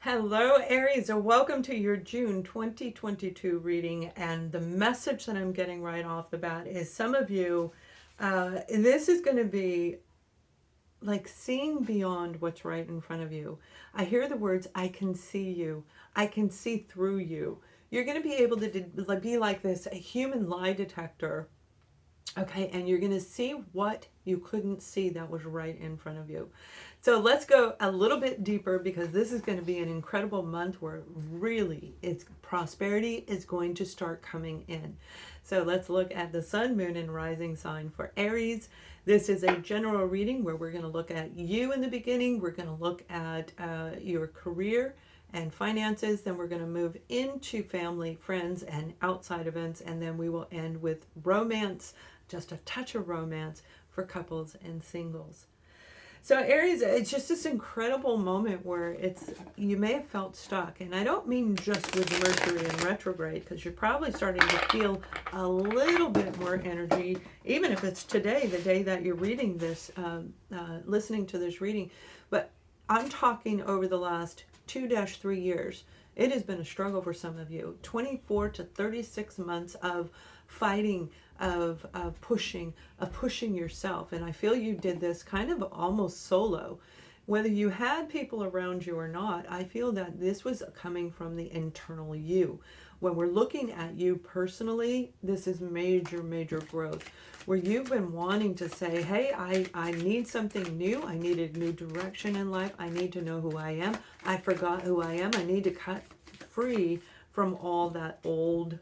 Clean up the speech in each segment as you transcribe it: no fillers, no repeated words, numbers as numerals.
Hello, Aries, and welcome to your June 2022 reading. And the message that I'm getting right off the bat is some of you, this is going to be like seeing beyond what's right in front of you. I hear the words, I can see you. I can see through you. You're going to be able to be like this, a human lie detector. Okay, and you're going to see what you couldn't see that was right in front of you. So let's go a little bit deeper, because this is going to be an incredible month where really prosperity is going to start coming in. So let's look at the sun, moon, and rising sign for Aries. This is a general reading where we're going to look at you in the beginning. We're going to look at your career and finances. Then we're going to move into family, friends, and outside events. And then we will end with romance, just a touch of romance for couples and singles. So Aries, it's just this incredible moment where you may have felt stuck. And I don't mean just with Mercury in retrograde, because you're probably starting to feel a little bit more energy, even if it's today, the day that you're reading this, listening to this reading. But I'm talking over the last 2-3 years. It has been a struggle for some of you. 24 to 36 months of fighting, of pushing yourself. And I feel you did this kind of almost solo. Whether you had people around you or not, I feel that this was coming from the internal you. When we're looking at you personally, this is major, major growth. Where you've been wanting to say, hey, I need something new. I need a new direction in life. I need to know who I am. I forgot who I am. I need to cut free from all that old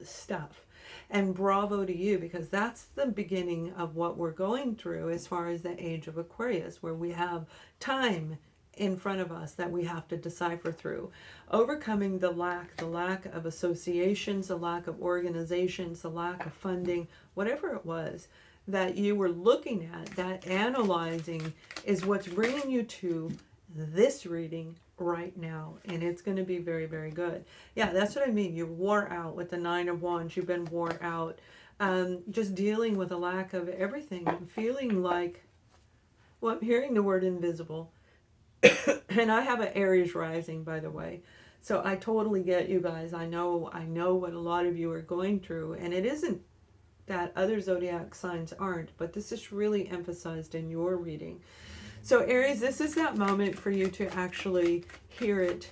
stuff. And bravo to you, because that's the beginning of what we're going through as far as the age of Aquarius, where we have time in front of us that we have to decipher through. Overcoming the lack of associations, the lack of organizations, the lack of funding, whatever it was that you were looking at, that analyzing is what's bringing you to this reading right now, and it's going to be very, very good. Yeah, that's what I mean. You wore out with the Nine of Wands. You've been wore out, just dealing with a lack of everything, feeling like, well, I'm hearing the word invisible. And I have an Aries rising, by the way, so I totally get you guys. I know what a lot of you are going through, and it isn't that other zodiac signs aren't, but this is really emphasized in your reading. So Aries, this is that moment for you to actually hear it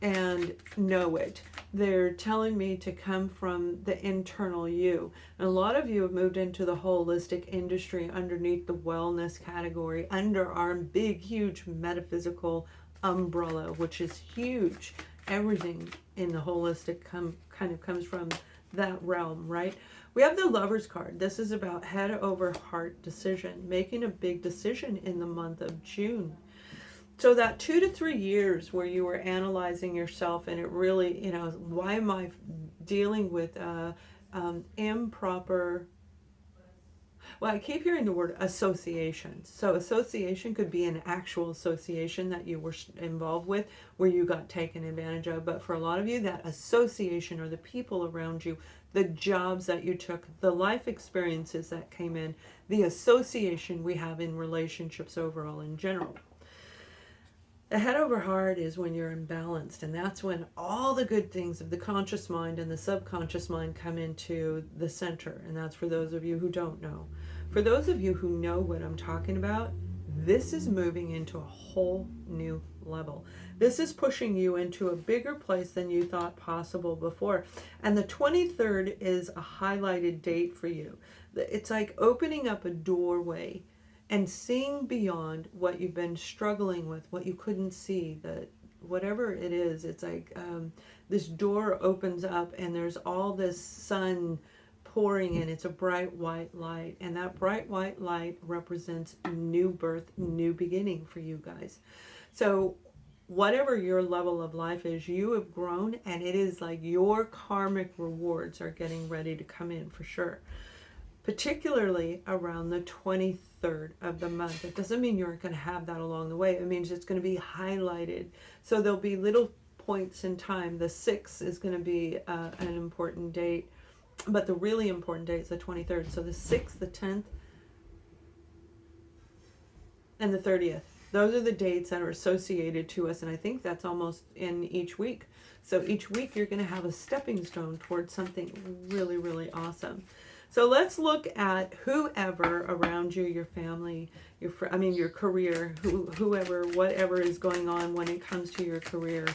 and know it. They're telling me to come from the internal you. And a lot of you have moved into the holistic industry underneath the wellness category, under our big, huge metaphysical umbrella, which is huge. Everything in the holistic kind of comes from that realm, right? We have the Lover's card. This is about head over heart decision, making a big decision in the month of June. So that 2 to 3 years where you were analyzing yourself, and it really, why am I dealing with improper, well, I keep hearing the word association. So association could be an actual association that you were involved with where you got taken advantage of. But for a lot of you, that association, or the people around you, the jobs that you took, the life experiences that came in, the association we have in relationships overall in general. The head over heart is when you're imbalanced, and that's when all the good things of the conscious mind and the subconscious mind come into the center. And that's for those of you who don't know. For those of you who know what I'm talking about, this is moving into a whole new level. This is pushing you into a bigger place than you thought possible before. And the 23rd is a highlighted date for you. It's like opening up a doorway and seeing beyond what you've been struggling with, what you couldn't see, whatever it is. It's like this door opens up and there's all this sun pouring in. It's a bright white light, and that bright white light represents new birth, new beginning for you guys. So whatever your level of life is, you have grown, and it is like your karmic rewards are getting ready to come in for sure. Particularly around the 23rd of the month. It doesn't mean you're going to have that along the way. It means it's going to be highlighted. So there'll be little points in time. The 6th is going to be an important date, but the really important date is the 23rd. So the 6th, the 10th, and the 30th. Those are the dates that are associated to us, and I think that's almost in each week. So each week you're going to have a stepping stone towards something really, really awesome. So let's look at whoever around you, your family, your career, whoever, whatever is going on when it comes to your career.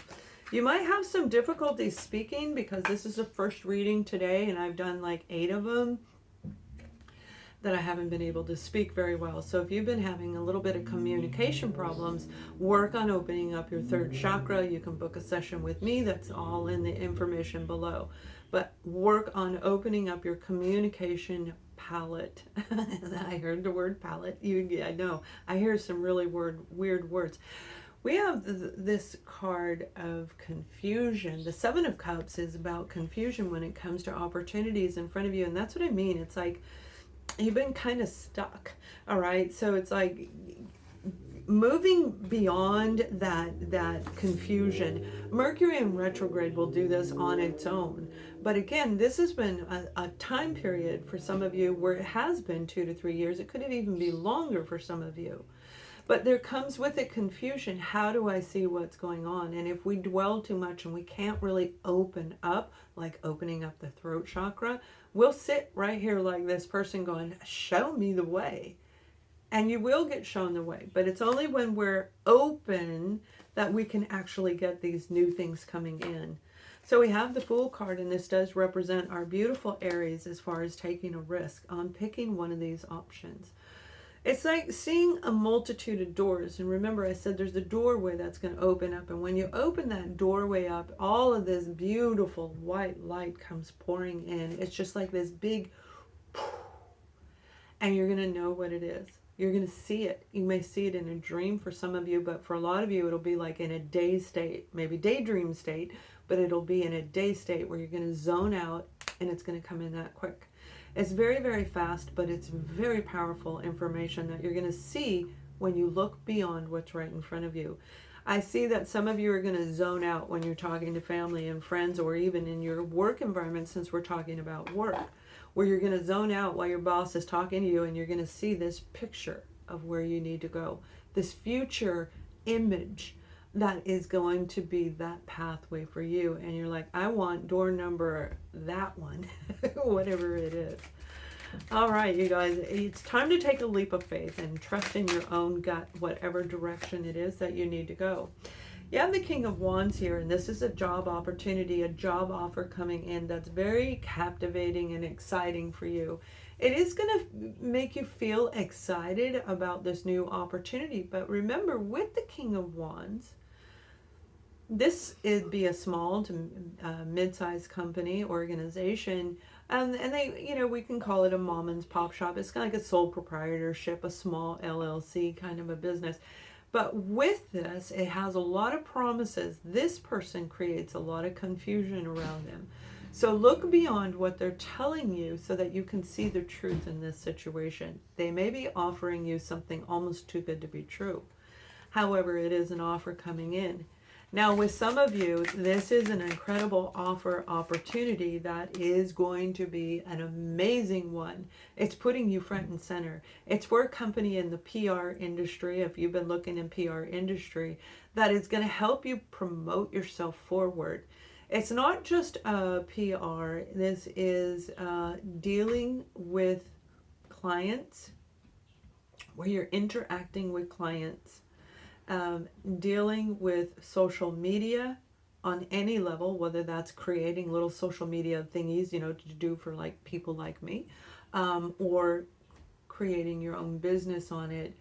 You might have some difficulty speaking because this is the first reading today, and I've done like 8 of them that I haven't been able to speak very well. So if you've been having a little bit of communication problems, work on opening up your 3rd chakra. You can book a session with me. That's all in the information below. But work on opening up your communication palette. I heard the word palette. I know. I hear some really weird words. We have this card of confusion. The 7 of Cups is about confusion when it comes to opportunities in front of you. And that's what I mean. It's like you've been kind of stuck. All right. So it's like moving beyond that confusion. Mercury in retrograde will do this on its own. But again, this has been a time period for some of you where it has been 2 to 3 years. It could even be longer for some of you. But there comes with it confusion. How do I see what's going on? And if we dwell too much and we can't really open up, like opening up the throat chakra, we'll sit right here like this person going, show me the way. And you will get shown the way. But it's only when we're open that we can actually get these new things coming in. So we have the Fool card, and this does represent our beautiful Aries as far as taking a risk on picking one of these options. It's like seeing a multitude of doors. And remember, I said there's a doorway that's going to open up. And when you open that doorway up, all of this beautiful white light comes pouring in. It's just like this big, and you're going to know what it is. You're going to see it. You may see it in a dream for some of you, but for a lot of you, it'll be like in a day state, maybe daydream state, but it'll be in a day state where you're going to zone out and it's going to come in that quick. It's very, very fast, but it's very powerful information that you're going to see when you look beyond what's right in front of you. I see that some of you are going to zone out when you're talking to family and friends, or even in your work environment, since we're talking about work, where you're going to zone out while your boss is talking to you, and you're going to see this picture of where you need to go, this future image that is going to be that pathway for you. And you're like, I want door number that one, whatever it is. All right, you guys, it's time to take a leap of faith and trust in your own gut, whatever direction it is that you need to go. You have the King of Wands here, and this is a job opportunity, a job offer coming in that's very captivating and exciting for you. It is going to make you feel excited about this new opportunity. But remember, with the King of Wands, this would be a small to mid-sized company, organization, and they, we can call it a mom and pop shop. It's kind of like a sole proprietorship, a small LLC kind of a business. But with this, it has a lot of promises. This person creates a lot of confusion around them. So look beyond what they're telling you so that you can see the truth in this situation. They may be offering you something almost too good to be true. However, it is an offer coming in. Now, with some of you, this is an incredible offer opportunity that is going to be an amazing one. It's putting you front and center. It's for a company in the PR industry, if you've been looking in PR industry, that is going to help you promote yourself forward. It's not just PR. This is dealing with clients, where you're interacting with clients. Dealing with social media on any level, whether that's creating little social media thingies, to do for like people like me, or creating your own business on it.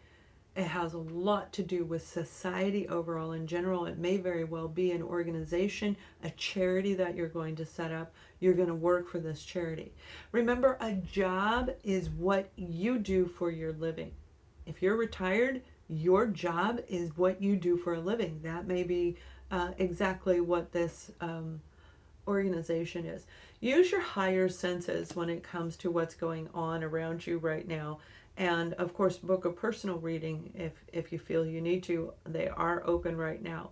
It has a lot to do with society overall in general. It may very well be an organization, a charity that you're going to set up. You're going to work for this charity. Remember, a job is what you do for your living. If you're retired, your job is what you do for a living. That may be exactly what this organization is. Use your higher senses when it comes to what's going on around you right now. And of course, book a personal reading if you feel you need to. They are open right now.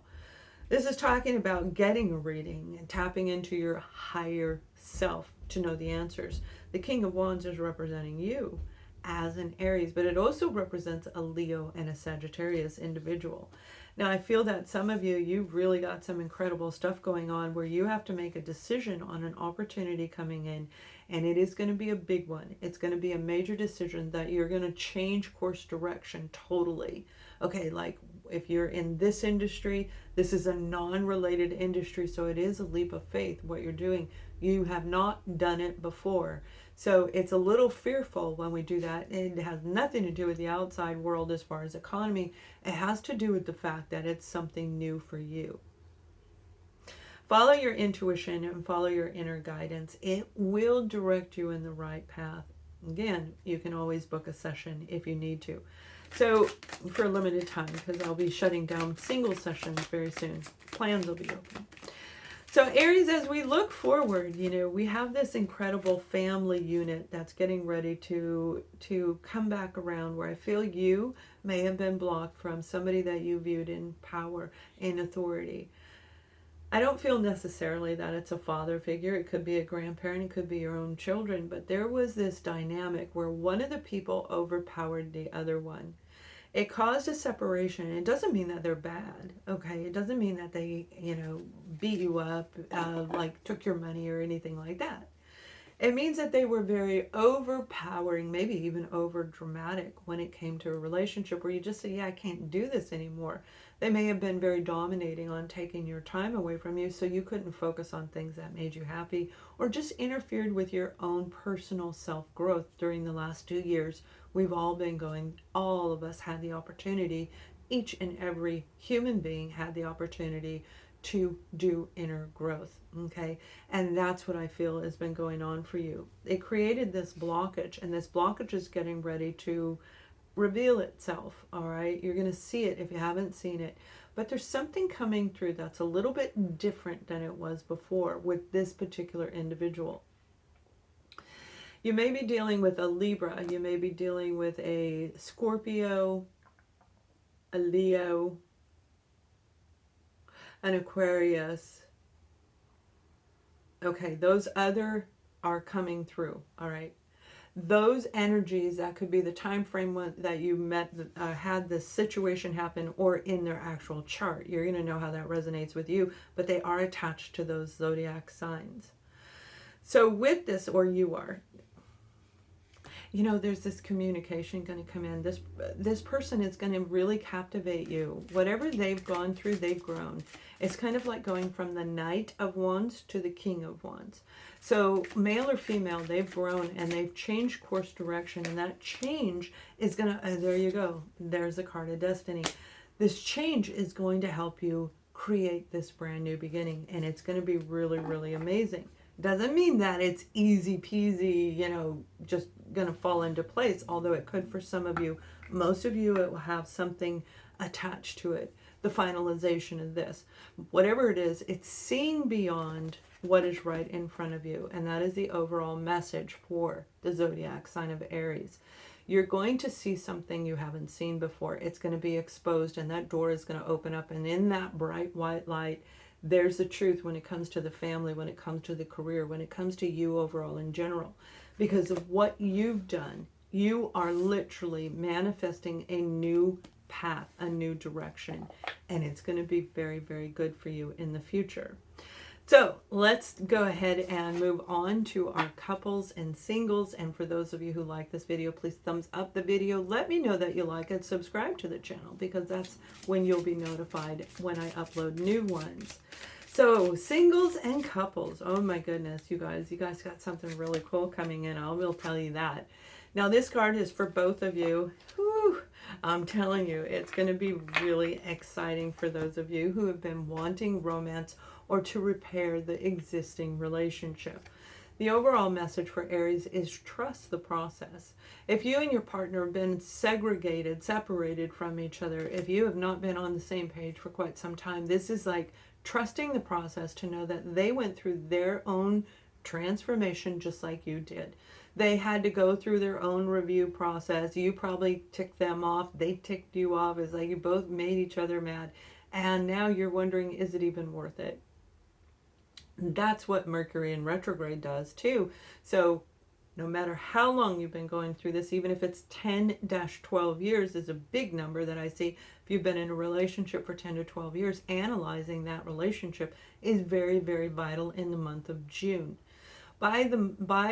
This is talking about getting a reading and tapping into your higher self to know the answers. The King of Wands is representing you. as an Aries, but it also represents a Leo and a Sagittarius individual. Now, I feel that some of you, you've really got some incredible stuff going on where you have to make a decision on an opportunity coming in, and it is going to be a big one. It's going to be a major decision that you're going to change course direction totally. Okay, like if you're in this industry, this is a non-related industry, so it is a leap of faith what you're doing. You have not done it before. So it's a little fearful when we do that. It has nothing to do with the outside world as far as economy. It has to do with the fact that it's something new for you. Follow your intuition and follow your inner guidance. It will direct you in the right path. Again, you can always book a session if you need to. So for a limited time, because I'll be shutting down single sessions very soon. Plans will be open. So Aries, as we look forward, you know, we have this incredible family unit that's getting ready to come back around, where I feel you may have been blocked from somebody that you viewed in power and authority. I don't feel necessarily that it's a father figure. It could be a grandparent, it could be your own children, but there was this dynamic where one of the people overpowered the other one. It caused a separation, and it doesn't mean that they're bad, okay? It doesn't mean that they, you know, beat you up, like took your money or anything like that. It means that they were very overpowering, maybe even over dramatic when it came to a relationship where you just say, yeah, I can't do this anymore. They may have been very dominating on taking your time away from you, so you couldn't focus on things that made you happy, or just interfered with your own personal self-growth during the last 2 years. We've all been going, all of us had the opportunity, each and every human being had the opportunity to do inner growth, okay? And that's what I feel has been going on for you. It created this blockage, and this blockage is getting ready to reveal itself, all right? You're going to see it if you haven't seen it. But there's something coming through that's a little bit different than it was before with this particular individual. You may be dealing with a Libra. You may be dealing with a Scorpio, a Leo, an Aquarius. Okay, those other are coming through, all right? Those energies, that could be the time frame that you met, had this situation happen, or in their actual chart. You're going to know how that resonates with you, but they are attached to those zodiac signs. So with this, or you are, you know, there's this communication going to come in. This person is going to really captivate you. Whatever they've gone through, they've grown. It's kind of like going from the Knight of Wands to the King of Wands. So male or female, they've grown and they've changed course direction. And that change is going to, there you go. There's the card of destiny. This change is going to help you create this brand new beginning. And it's going to be really, really amazing. Doesn't mean that it's easy peasy, you know, just going to fall into place, although it could for some of you. Most of you, it will have something attached to it. The finalization of this. Whatever it is, it's seeing beyond what is right in front of you. And that is the overall message for the zodiac sign of Aries. You're going to see something you haven't seen before. It's going to be exposed, and that door is going to open up. And in that bright white light, there's the truth when it comes to the family, when it comes to the career, when it comes to you overall in general. Because of what you've done, you are literally manifesting a new path, a new direction. And it's going to be very, very good for you in the future. So let's go ahead and move on to our couples and singles. And for those of you who like this video, please thumbs up the video. Let me know that you like it. Subscribe to the channel, because that's when you'll be notified when I upload new ones. So singles and couples. Oh my goodness, you guys got something really cool coming in. I will tell you that. Now this card is for both of you. Whew, I'm telling you, it's going to be really exciting for those of you who have been wanting romance or to repair the existing relationship. The overall message for Aries is trust the process. If you and your partner have been separated from each other, if you have not been on the same page for quite some time, this is like trusting the process to know that they went through their own transformation just like you did. They had to go through their own review process. You probably ticked them off. They ticked you off. It's like you both made each other mad. And now you're wondering, is it even worth it? That's what Mercury in retrograde does too. So No matter how long you've been going through this, even if it's 10-12 years is a big number that I see. If you've been in a relationship for 10 to 12 years, analyzing that relationship is very, very vital in the month of June. By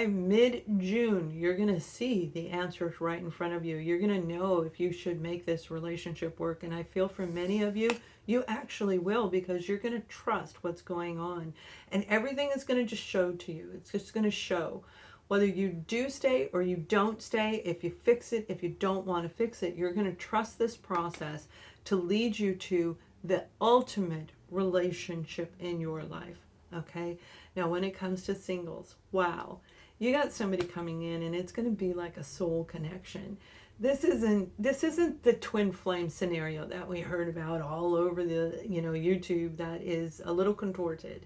mid-June, you're going to see the answers right in front of you. You're going to know if you should make this relationship work. And I feel for many of you, you actually will, because you're going to trust what's going on. And everything is going to just show to you. It's just going to show. Whether you do stay or you don't stay, if you fix it, if you don't want to fix it, you're going to trust this process to lead you to the ultimate relationship in your life. Okay? Now, when it comes to singles, wow, you got somebody coming in and it's going to be like a soul connection. This isn't the twin flame scenario that we heard about all over the, YouTube, that is a little contorted.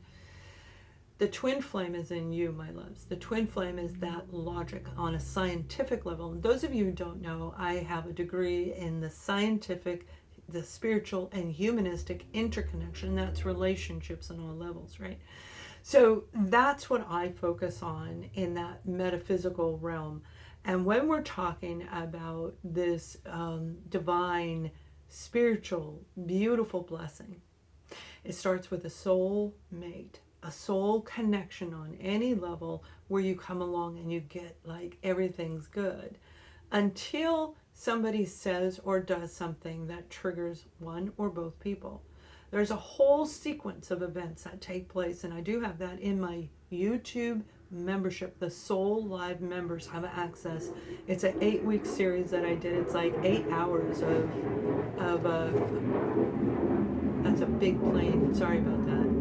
The twin flame is in you, my loves. The twin flame is that logic on a scientific level. And those of you who don't know, I have a degree in the scientific, the spiritual, and humanistic interconnection. That's relationships on all levels, right? So that's what I focus on in that metaphysical realm. And when we're talking about this divine, spiritual, beautiful blessing, it starts with a soul mate. A soul connection on any level where you come along and you get like everything's good, until somebody says or does something that triggers one or both people. There's a whole sequence of events that take place, and I do have that in my YouTube membership. The Soul Live members have access. It's an 8-week series that I did. It's like 8 hours of that's a big plane. Sorry about that.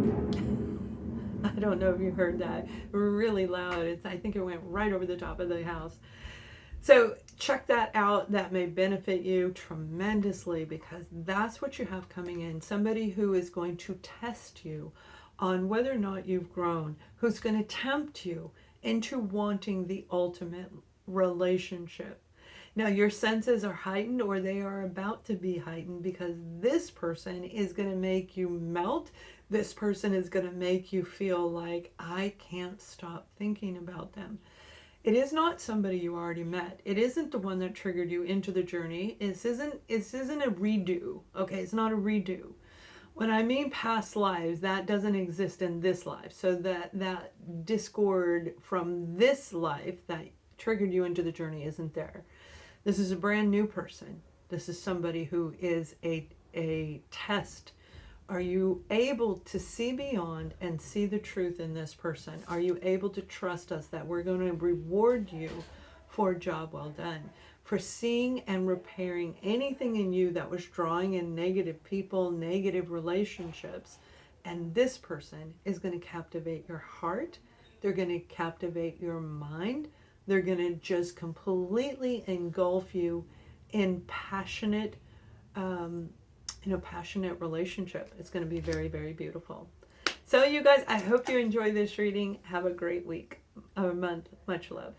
I don't know if you heard that. Really loud. I think it went right over the top of the house. So check that out. That may benefit you tremendously, because that's what you have coming in. Somebody who is going to test you on whether or not you've grown, who's going to tempt you into wanting the ultimate relationship. Now, your senses are heightened, or they are about to be heightened, because this person is going to make you melt. This person is going to make you feel like, I can't stop thinking about them. It is not somebody you already met. It isn't the one that triggered you into the journey. This isn't a redo. Okay, it's not a redo. When I mean past lives, that doesn't exist in this life. So that discord from this life that triggered you into the journey isn't there. This is a brand new person. This is somebody who is a test. Are you able to see beyond and see the truth in this person? Are you able to trust us that we're going to reward you for a job well done? For seeing and repairing anything in you that was drawing in negative people, negative relationships. And this person is going to captivate your heart. They're going to captivate your mind. They're going to just completely engulf you in passionate passionate relationship. It's going to be very, very beautiful. So you guys, I hope you enjoy this reading. Have a great week or month. Much love.